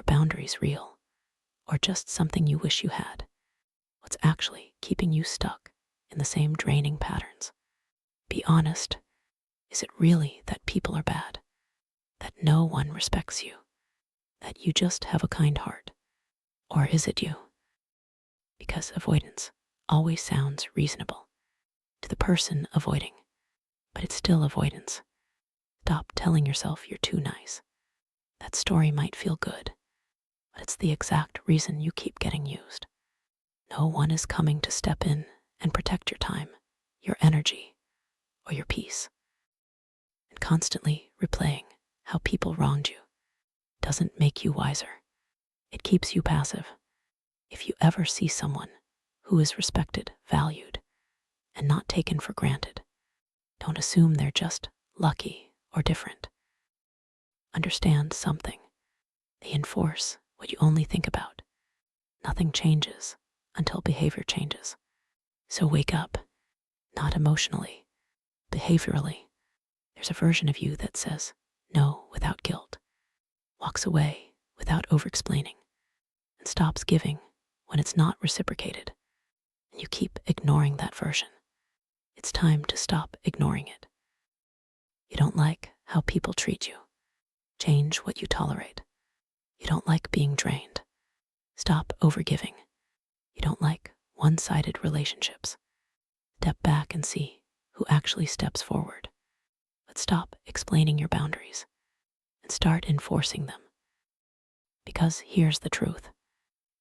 your boundaries real, or just something you wish you had? What's actually keeping you stuck in the same draining patterns? Be honest. Is it really that people are bad? That no one respects you? That you just have a kind heart? Or is it you? Because avoidance always sounds reasonable to the person avoiding, but it's still avoidance. Stop telling yourself you're too nice. That story might feel good, but it's the exact reason you keep getting used. No one is coming to step in and protect your time, your energy, or your peace. And constantly replaying how people wronged you doesn't make you wiser. It keeps you passive. If you ever see someone who is respected, valued, and not taken for granted, don't assume they're just lucky or different. Understand something. They enforce what you only think about. Nothing changes until behavior changes. So wake up, not emotionally, behaviorally. There's a version of you that says no without guilt, walks away without over-explaining, and stops giving when it's not reciprocated. And you keep ignoring that version. It's time to stop ignoring it. You don't like how people treat you. Change what you tolerate. You don't like being drained. Stop overgiving. You don't like one-sided relationships. Step back and see who actually steps forward. But stop explaining your boundaries and start enforcing them. Because here's the truth.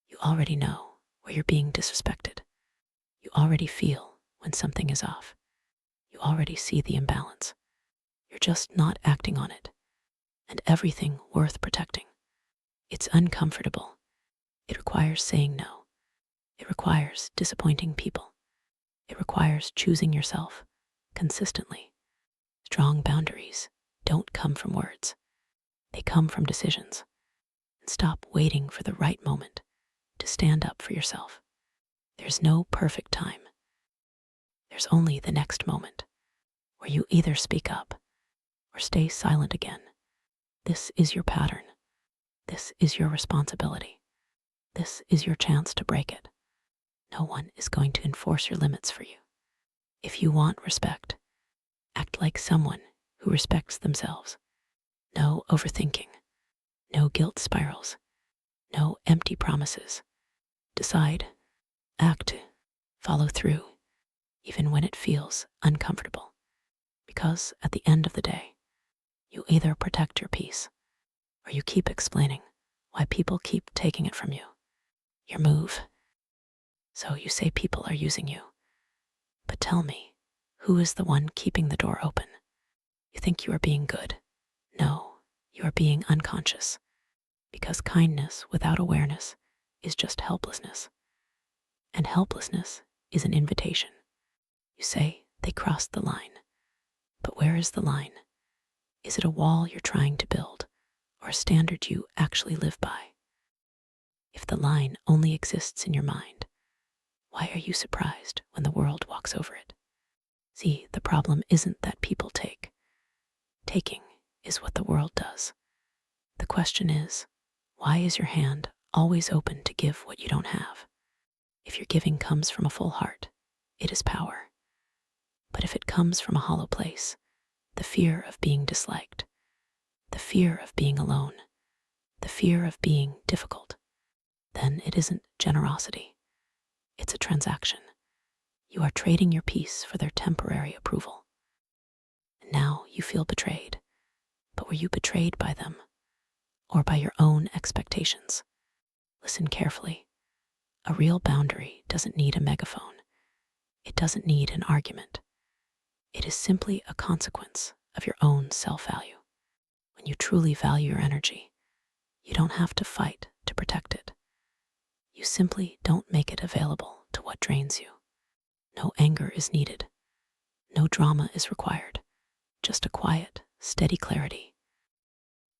You already know where you're being disrespected. You already feel when something is off. You already see the imbalance. You're just not acting on it. And everything worth protecting. It's uncomfortable. It requires saying no. It requires disappointing people. It requires choosing yourself consistently. Strong boundaries don't come from words. They come from decisions. And stop waiting for the right moment to stand up for yourself. There's no perfect time. There's only the next moment where you either speak up or stay silent again. This is your pattern. This is your responsibility. This is your chance to break it. No one is going to enforce your limits for you. If you want respect, act like someone who respects themselves. No overthinking, no guilt spirals, no empty promises. Decide, act, follow through, even when it feels uncomfortable. Because at the end of the day, you either protect your peace or you keep explaining why people keep taking it from you. Your move. So you say people are using you. But tell me, who is the one keeping the door open? You think you are being good. No, you are being unconscious. Because kindness without awareness is just helplessness. And helplessness is an invitation. You say they crossed the line. But where is the line? Is it a wall you're trying to build, or a standard you actually live by? If the line only exists in your mind, why are you surprised when the world walks over it? See, the problem isn't that people take. Taking is what the world does. The question is, why is your hand always open to give what you don't have? If your giving comes from a full heart, it is power. But if it comes from a hollow place, the fear of being disliked, the fear of being alone, the fear of being difficult, then it isn't generosity. It's a transaction. You are trading your peace for their temporary approval. And now you feel betrayed. But were you betrayed by them or by your own expectations? Listen carefully. A real boundary doesn't need a megaphone. It doesn't need an argument. It is simply a consequence of your own self-value. When you truly value your energy, you don't have to fight to protect it. You simply don't make it available to what drains you. No anger is needed. No drama is required. Just a quiet, steady clarity.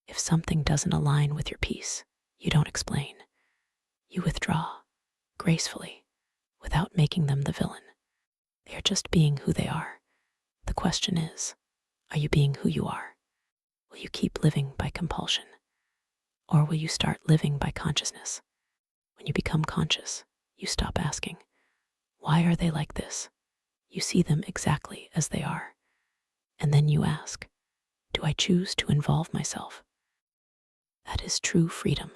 If something doesn't align with your peace, you don't explain. You withdraw, gracefully, without making them the villain. They are just being who they are. The question is, are you being who you are? Will you keep living by compulsion? Or will you start living by consciousness? When you become conscious, you stop asking, why are they like this? You see them exactly as they are. And then you ask, do I choose to involve myself? That is true freedom,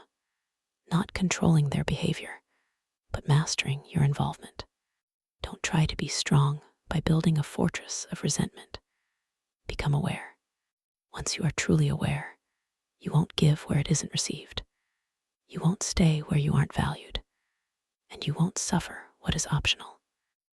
not controlling their behavior, but mastering your involvement. Don't try to be strong by building a fortress of resentment. Become aware. Once you are truly aware, you won't give where it isn't received. You won't stay where you aren't valued. And you won't suffer what is optional.